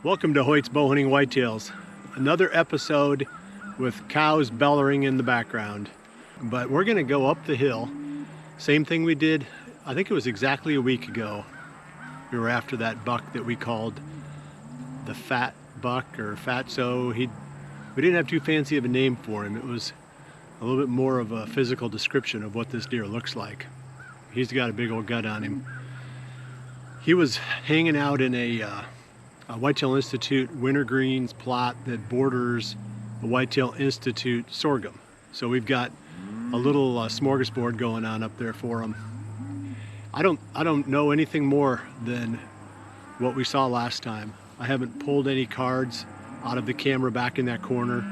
Welcome to Hoyt's Bowhunting Whitetails. Another episode with cows bellowing in the background. But we're gonna go up the hill. Same thing we did, I think it was exactly a week ago. We were after that buck that we called the fat buck or fatso. We didn't have too fancy of a name for him. It was a little bit more of a physical description of what this deer looks like. He's got a big old gut on him. He was hanging out in a Whitetail Institute wintergreens plot that borders the Whitetail Institute sorghum. So we've got a little smorgasbord going on up there for him. I don't know anything more than what we saw last time. I haven't pulled any cards out of the camera back in that corner.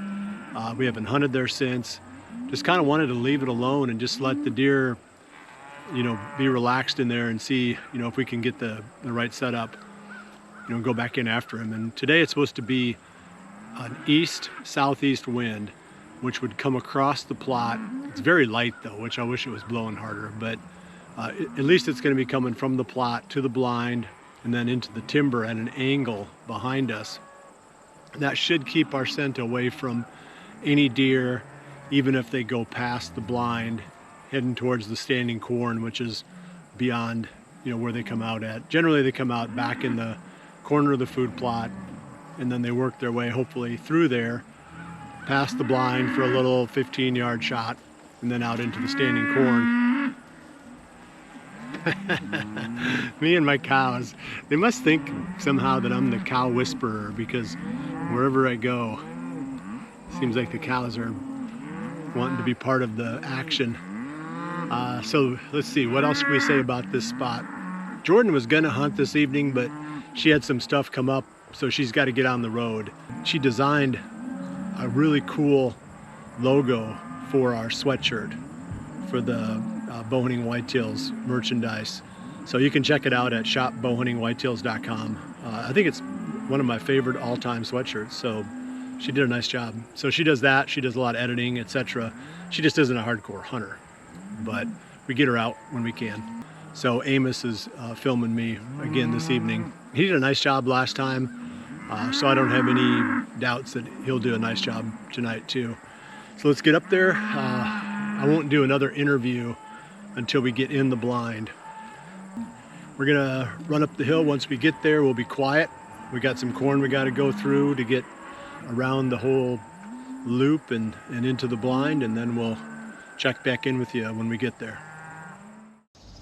We haven't hunted there since. Just kind of wanted to leave it alone and just let the deer, be relaxed in there and see, if we can get the right setup. Go back in after him. And today it's supposed to be an east-southeast wind, which would come across the plot. It's very light though, which I wish it was blowing harder, but at least it's going to be coming from the plot to the blind and then into the timber at an angle behind us. That should keep our scent away from any deer, even if they go past the blind, heading towards the standing corn, which is beyond, where they come out at. Generally they come out back in the corner of the food plot, and then they work their way hopefully through there, past the blind for a little 15-yard shot, and then out into the standing corn. Me and my cows, they must think somehow that I'm the cow whisperer, because wherever I go, seems like the cows are wanting to be part of the action. So let's see, what else can we say about this spot? Jordan was gonna hunt this evening, but she had some stuff come up, so she's got to get on the road. She designed a really cool logo for our sweatshirt for the Bowhunting Whitetails merchandise. So you can check it out at shopbowhuntingwhitetails.com. I think it's one of my favorite all-time sweatshirts, so she did a nice job. So she does that, she does a lot of editing, etc. She just isn't a hardcore hunter, but we get her out when we can. So Amos is filming me again this evening. He did a nice job last time, so I don't have any doubts that he'll do a nice job tonight too. So let's get up there. I won't do another interview until we get in the blind. We're gonna run up the hill. Once we get there, we'll be quiet. We got some corn we got to go through to get around the whole loop and into the blind, and then we'll check back in with you when we get there.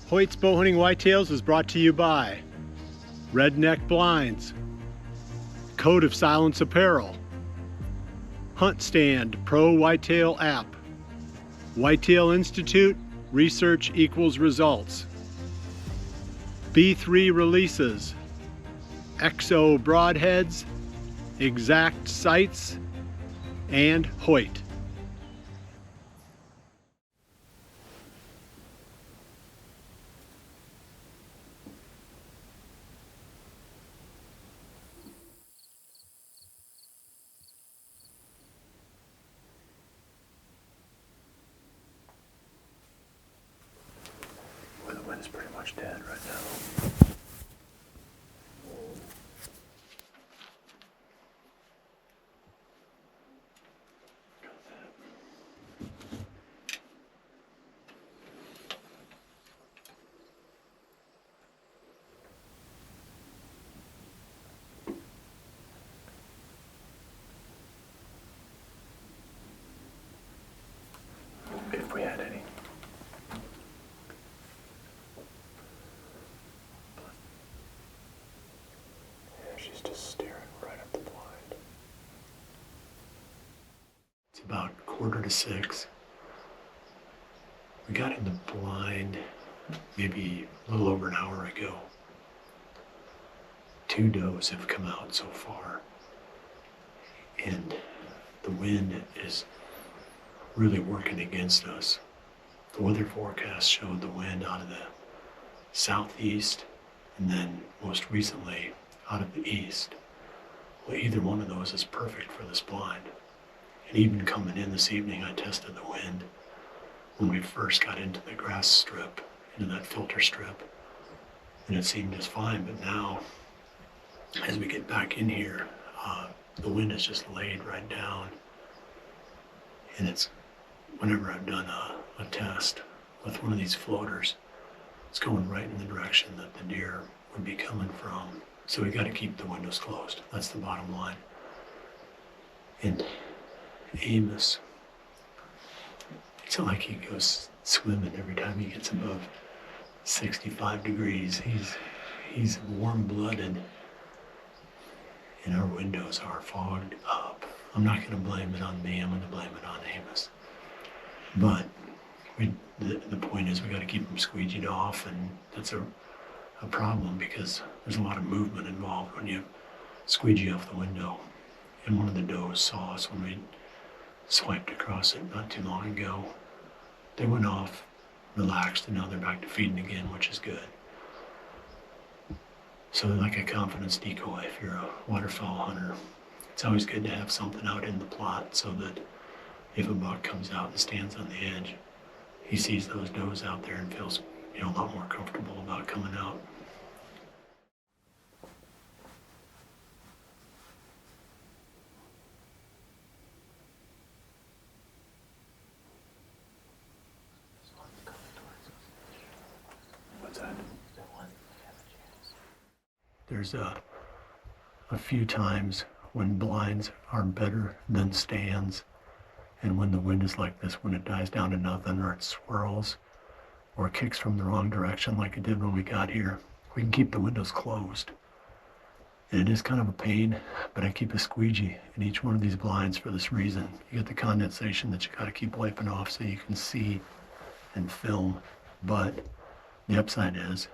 Hoyt's Bowhunting Whitetails is brought to you by Redneck Blinds, Code of Silence Apparel, Hunt Stand Pro Whitetail App, Whitetail Institute, Research Equals Results, B3 Releases, XO Broadheads, Exact Sights, and Hoyt. The wind's pretty much dead right now. If we had any. She's just staring right at the blind. It's about 5:45. We got in the blind maybe a little over an hour ago. 2 does have come out so far, and the wind is really working against us. The weather forecast showed the wind out of the southeast, and then most recently out of the east. Well, either one of those is perfect for this blind. And even coming in this evening, I tested the wind when we first got into the grass strip, into that filter strip, and it seemed just fine. But now as we get back in here, the wind is just laid right down. And it's, whenever I've done a test with one of these floaters, it's going right in the direction that the deer would be coming from. So we got to keep the windows closed. That's the bottom line. And Amos, it's not like he goes swimming every time he gets above 65 degrees. He's warm-blooded, and our windows are fogged up. I'm not going to blame it on me. I'm going to blame it on Amos. But the point is, we got to keep them squeegeed off, and that's a problem because there's a lot of movement involved when you squeegee off the window. And one of the does saw us when we swiped across it not too long ago. They went off, relaxed, and now they're back to feeding again, which is good. So they're like a confidence decoy if you're a waterfowl hunter. It's always good to have something out in the plot so that if a buck comes out and stands on the edge, he sees those does out there and feels, a lot more comfortable about coming out. What's that? There's a few times when blinds are better than stands, and when the wind is like this, when it dies down to nothing, or it swirls, or it kicks from the wrong direction like it did when we got here, we can keep the windows closed. And it is kind of a pain, but I keep a squeegee in each one of these blinds for this reason. You get the condensation that you got to keep wiping off so you can see and film, but the upside is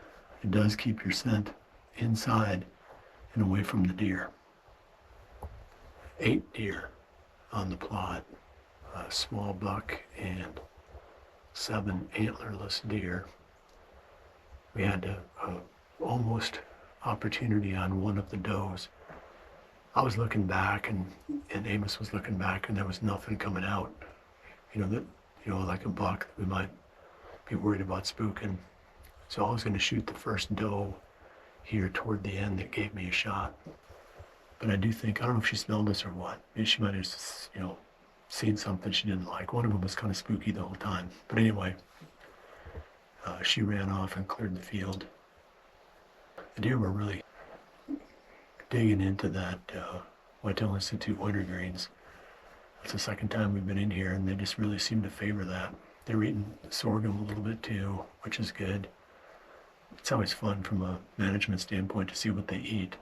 it does keep your scent inside and away from the deer. 8 deer on the plot, a small buck and 7 antlerless deer. We had almost opportunity on one of the does. I was looking back and Amos was looking back, and there was nothing coming out. Like a buck that we might be worried about spooking. So I was going to shoot the first doe here toward the end that gave me a shot. But I do think, I don't know if she smelled us or what. Maybe she might have, seen something she didn't like. One of them was kind of spooky the whole time. But anyway, she ran off and cleared the field. The deer were really digging into that Whitetail Institute wintergreens. That's the second time we've been in here, and they just really seem to favor that. They're eating sorghum a little bit too, which is good. It's always fun from a management standpoint to see what they eat.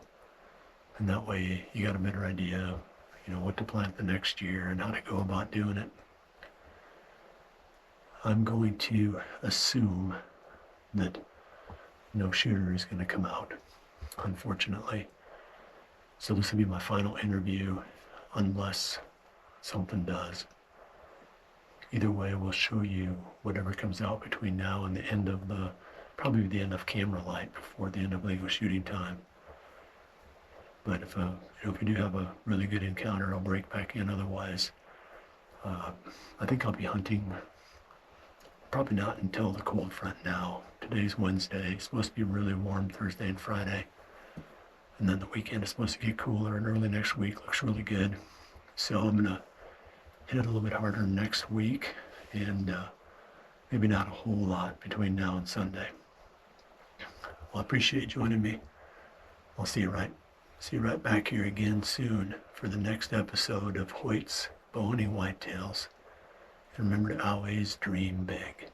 And that way you got a better idea, what to plant the next year and how to go about doing it. I'm going to assume that no shooter is going to come out, unfortunately. So this will be my final interview unless something does. Either way, we'll show you whatever comes out between now and the end of probably the end of camera light before the end of legal shooting time. But if we do have a really good encounter, I'll break back in. Otherwise, I think I'll be hunting probably not until the cold front now. Today's Wednesday. It's supposed to be really warm Thursday and Friday. And then the weekend is supposed to get cooler, and early next week looks really good. So I'm going to hit it a little bit harder next week, and maybe not a whole lot between now and Sunday. Well, I appreciate you joining me. I'll see you right back here again soon for the next episode of Hoyt's Bowhunting Whitetails. And remember to always dream big.